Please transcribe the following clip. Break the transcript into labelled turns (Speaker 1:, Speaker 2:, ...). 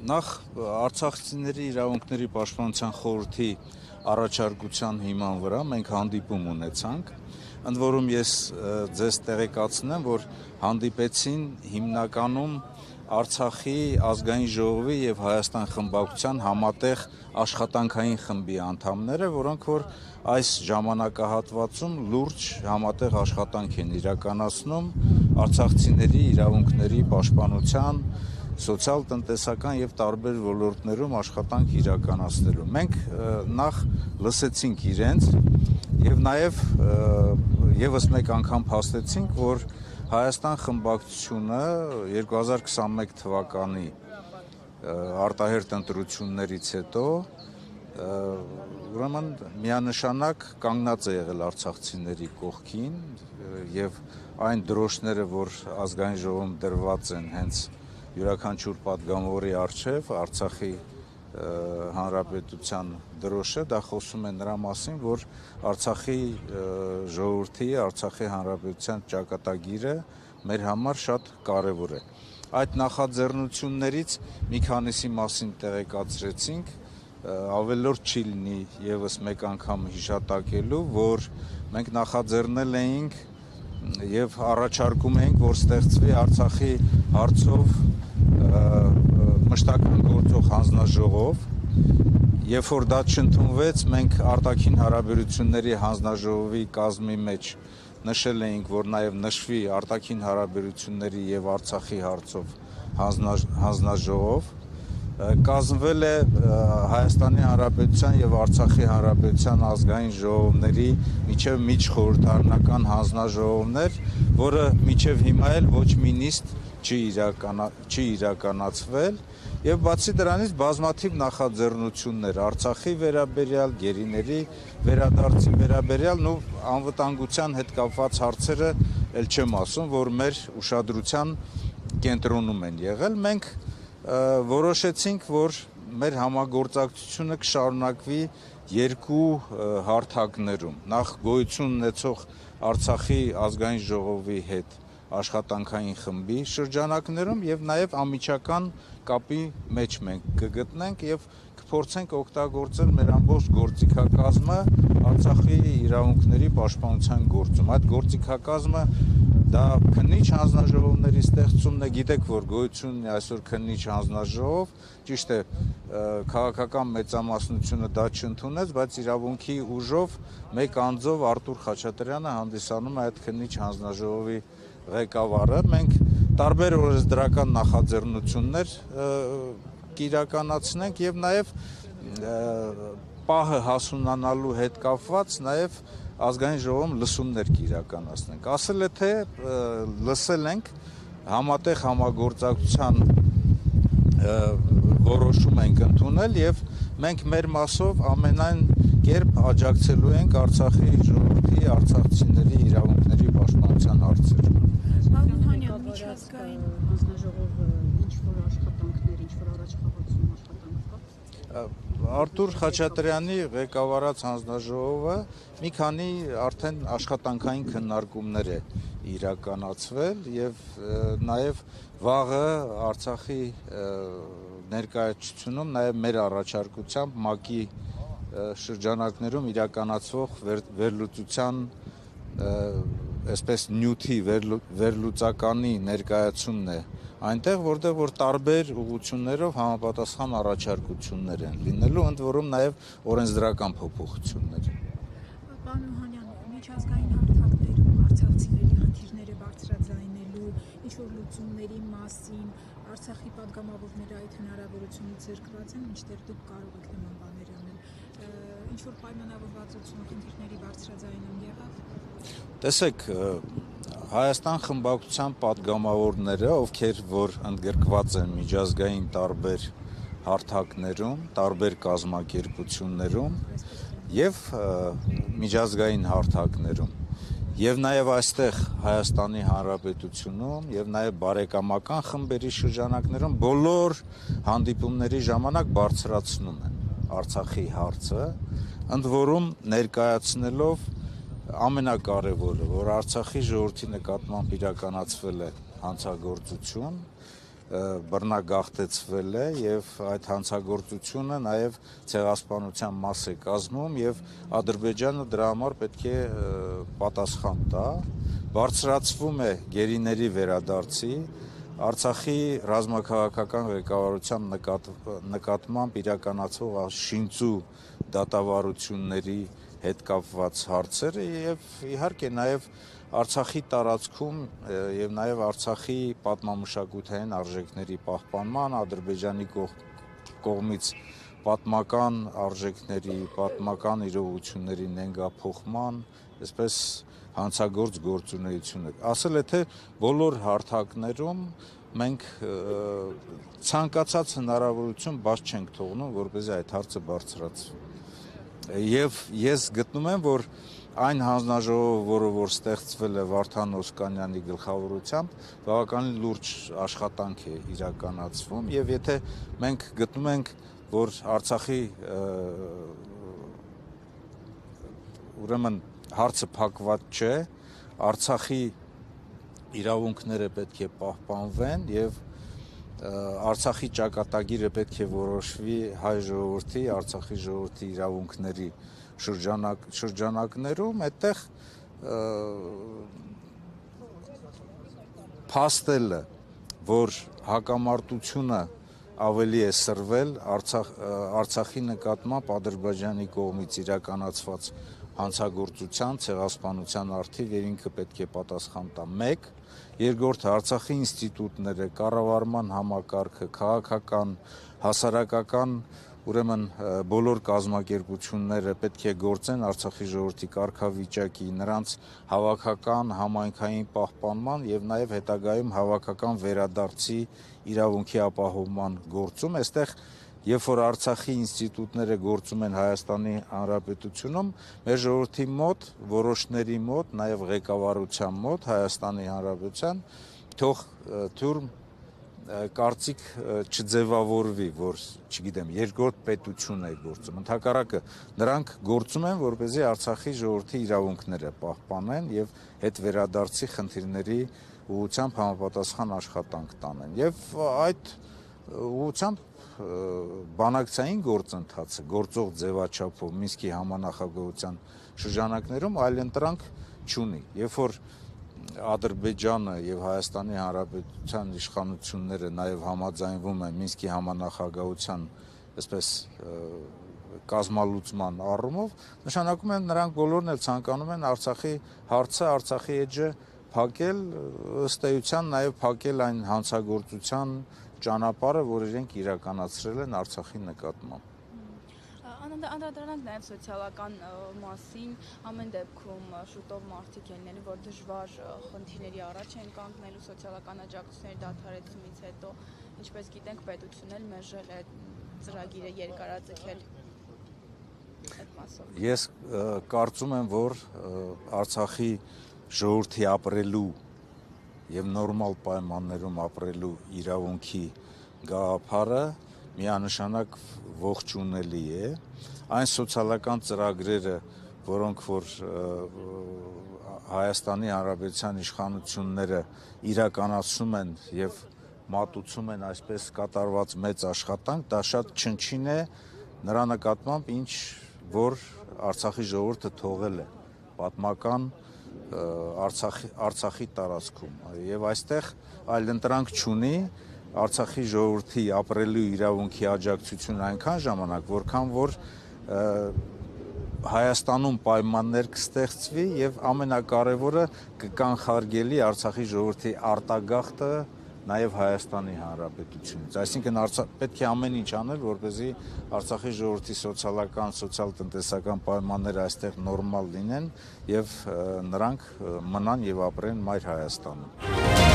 Speaker 1: Նախ Արցախցիների իրավունքների պաշտպանության խորհրդի առաջարկության հիման վրա մենք հանդիպում ունեցանք, ընդ որում ես ձեզ տեղեկացնեմ, որ հանդիպեցին հիմնականում Արցախի ազգային ժողովի եւ Հայաստան խմբակցության համատեղ աշխատանքային խմբի անդամները, որոնք որ այս ժամանակահատվածում լուրջ համատեղ աշխատանք են իրականացնում արցախցիների իրավունքների պաշտպանության, սոցիալ-տնտեսական եւ տարբեր ոլորտներում աշխատանք իրականացնելու։ Մենք նախ լսեցինք իրենց եւ նաեւ եւս մեկ անգամ փաստեցինք, որ Հայաստան խմբակցությունը 2021 թվականի արտահերթ ընտրություններից հետո ուրեմն միանշանակ կանգնած է եղել արցախցիների կողքին եւ այն դրոշները, որ ազգային ժողովում դրված են հենց յուրաքանչյուր падգամավորի առջև Արցախի հանրապետության դրոշը, դա խոսում է նրա մասին, որ Արցախի ժողովրդի, Արցախի հանրապետության ճակատագիրը մեր համար շատ կարևոր է։ Այդ նախաձեռնություններից մի քանիսի մասին տեղեկացրեցինք, ավելորդ չի լինի եւս մեկ անգամ հիշատակելու, որ մենք նախաձեռնել էինք եւ առաջարկում էինք, որ ստեղծվի Արցախի հարցով մշտական գործող հանձնաժողով, երբ որ դա չընդունվեց, մենք արտաքին հարաբերությունների հանձնաժողովի կազմի մեջ նշել էինք, որ նաև նշվի արտաքին հարաբերությունների եւ Արցախի հարցով հանձնաժողով, կազմվել է Հայաստանի Հանրապետության եւ Արցախի Հանրապետության ազգային ժողովների միջև միջխորհրդարանական հանձնաժողովներ, որը միջև հիմա էլ ոչ մի նիստ չի իրականացվել եւ բացի դրանից բազմաթիվ նախաձեռնություններ Արցախի վերաբերյալ, գերիների վերադարձի վերաբերյալ ու անվտանգության հետ կապված հարցերը էլ չեմ ասում, որ մեր ուշադրության կենտրոնում են եղել։ Մենք որոշեցինք, որ մեր համագործակցությունը կշարունակվի երկու հարթակներում։ Նախ գոյություն ունեցող Արցախի ազգային ժողովի հետ աշխատանքային խմբի շրջանակներում եւ նաեւ անմիջական կապի մեջ մենք կգտնենք եւ կփորձենք օգտագործել մեր ամբողջ գործիքակազմը Արցախի իրավունքների պաշտպանության գործում։ Այդ գործիքակազմը դա քննիչ հանձնաժողովների ստեղծումն է, գիտեք, որ գոյություն ունի այսօր քննիչ հանձնաժողով, ճիշտ է, քաղաքական մեծամասնությունը դա չընդունեց, բայց իրավունքի ուժով մեկ անձով Արտուր Խաչատրյանը հանդիսանում է այդ քննիչ հանձնաժողովի ղեկավարը։ Մենք տարբեր օրենսդրական նախաձեռնություններ կիրականացնենք եւ նաեւ պահը հասունանալու հետ կապված նաեւ ազգային ժողովում լսումներ կիրականացնենք։ Ասել է թե լսել ենք համատեղ համագործակցության որոշում ենք ընդունել եւ մենք մեր մասով ամենայն կերպ աջակցելու ենք Արցախի ժողովրդի, արցախցիների իրավունքների պաշտպանության հարցերում։
Speaker 2: Միջազգային հանձնաժողովը ինչ-որ աշխատանքներ, ինչ-որ առաջխաղացում աշխատանք կա։
Speaker 1: Արտուր Խաչատրյանի ղեկավարած հանձնաժողովը մի քանի արդեն աշխատանքային քննարկումներ է իրականացվել եւ նաեւ վաղը Արցախի ներկայացությունում նաեւ մեր առաջարկությամբ ՄԱԿ-ի շրջանակներում իրականացվող վերլուծության այսպես նյութի վերլուծականի ներկայացումն է այնտեղ, որտեղ որ տարբեր ուղղություններով համապատասխան առաջարկություններ են լինելու, ընդ որում նաև օրենսդրական փոփոխություններ։
Speaker 2: Պարոն Օհանյան, միջազգային հարթակներում արցախցիների խնդիրները բարձրաձայնելու, ինչ-որ լուծումների մասին Արցախի падգամավորները այդ հնարավորությունից զրկված են, մինչդեռ դուք կարող եք նման բաներ անել։ Ինչ-որ պայմանավորվածություն խնդիրների բարձրաձայնում եղավ։
Speaker 1: Տեսեք, Հայաստան խմբակցության падգամավորները, ովքեր որ ընդգրկված են միջազգային տարբեր հարթակներում, տարբեր կազմակերպություններում եւ միջազգային հարթակներում, եւ նաեւ այստեղ Հայաստանի Հանրապետությունում եւ նաեւ բարեկամական խմբերի շրջանակներում բոլոր հանդիպումների ժամանակ բարձրացնում են Արցախի հարցը, ընդ որում ներկայացնելով ամենակարևորը, որ Արցախի ժողովրդի նկատմամբ իրականացվել է հանցագործություն, բռնագաղթեցվել է եւ այդ հանցագործությունը նաեւ ցեղասպանության մաս է կազմում եւ Ադրբեջանը դրա համար պետք է պատասխան տա։ Բարձրացվում է գերիների վերադարձի, Արցախի ռազմաքաղաքական ղեկավարության նկատմամբ իրականացվող շինծու դատավարությունների հետ կապված հարցերը եւ իհարկե նաեւ Արցախի տարածքում եւ նաեւ Արցախի պատմամշակութային արժեքների պահպանման, Ադրբեջանի կողմից պատմական արժեքների, պատմական իրողությունների նենգափոխման, այսպես հանցագործ գործունեություններ։ Ասել է թե բոլոր հարթակներում մենք ցանկացած հնարավորություն բաց չենք թողնում, որպեսզի այդ հարցը բարձրացվի։ Եվ ես գտնում եմ, որ այն հանձնաժողովը, որը որ ստեղծվել է Վարդան Օսկանյանի գլխավորությամբ, բավականին լուրջ աշխատանք է իրականացվում եւ եթե մենք գտնում ենք, որ Արցախի ուրեմն հարցը փակված չէ, Արցախի իրավունքները պետք է պահպանվեն եւ Արցախի ճակատագիրը պետք է որոշվի հայ ժողովրդի, Արցախի ժողովրդի իրավունքների շրջանակներում, այդտեղ փաստելը, որ հակամարտությունը ավելի է սրվել Արցախի նկատմամբ Ադրբեջանի կողմից իրականացված հանցագործության, ցեղասպանության արդիվ եւ ինքը պետք է պատասխան տա։ 1. Երկրորդը Արցախի ինստիտուտները, կառավարման համակարգը, քաղաքական, հասարակական, ուրեմն բոլոր կազմակերպությունները պետք է գործեն Արցախի ժողովրդի կարգավիճակի, նրանց հավաքական, համայնքային պահպանման եւ նաեւ հետագայում հավաքական վերադարձի իրավունքի ապահովման գործում։ Այստեղ երբ որ Արցախի ինստիտուտները գործում են Հայաստանի Հանրապետությունում, մեր ժողովրդի մոտ, որոշների մոտ, նաեւ ղեկավարության մոտ Հայաստանի Հանրապետության թող թուրմ կարծիք չձևավորվի, որ, չգիտեմ, երկրորդ պետություն է գործում։ Ընդհակառակը նրանք գործում են, որպեսզի Արցախի ժողովրդի իրավունքները պահպանեն եւ հետ վերադարձի խնդիրների ուղղությամբ համապատասխան աշխատանք տանեն։ Եվ այդ ուղղությամբ բանակցային գործընթացը գործող ձևաչափով Մինսկի համանախագահության շրջանակներում այլընտրանք չունի։ Երբ որ Ադրբեջանը եւ Հայաստանի Հանրապետության իշխանությունները նաեւ համաձայնվում են Մինսկի համանախագահության, այսպես կազմալուծման առումով, նշանակում է նրանք բոլորն էլ ցանկանում են Արցախի հարցը, Արցախի էջը փակել, ըստ էության նաեւ փակել այն հանցագործության ճանապարհը, որ իրենք իրականացրել են Արցախի նկատմամբ։
Speaker 3: Անդրադառնանք նաև սոցիալական մասին, ամեն դեպքում շուտով մարդիկ ելնելու, որ դժվար խնդիրների առաջ են կանգնելու սոցիալական աջակցությունների դադարեցումից հետո, ինչպես գիտենք, պետությունն էլ մերժել է ծրագիրը երկարաձգել այդ մասով։
Speaker 1: Ես կարծում եմ, որ Արցախի ժողովրդի ապրելու եւ նորմալ պայմաններում ապրելու իրավունքի գաղափարը միանշանակ ողջունելի է։ Այն սոցիալական ծրագրերը, որոնք որ Հայաստանի Հանրապետության իշխանությունները իրականացնում են եւ մատուցում են այսպես կատարված մեծ աշխատանք, դա շատ չնչին է նրա նկատմամբ, ինչ որ Արցախի ժողովուրդը թողել է պատմական Արցախի տարածքում եւ այստեղ այլընտրանք չունի Արցախի ժողովրդի ապրելու իրավունքի աջակցություն այնքան ժամանակ, որքան որ Հայաստանում պայմաններ կստեղծվի եւ ամենակարևորը կկանխարգելի Արցախի ժողովրդի արտագաղթը նաեւ Հայաստանի Հանրապետությունից։ Այսինքն պետք է ամեն ինչ անել, որպեսզի Արցախի ժողովրդի սոցիալական, սոցիալ-տնտեսական պայմանները այստեղ նորմալ լինեն եւ նրանք մնան եւ ապրեն մայր Հայաստանում։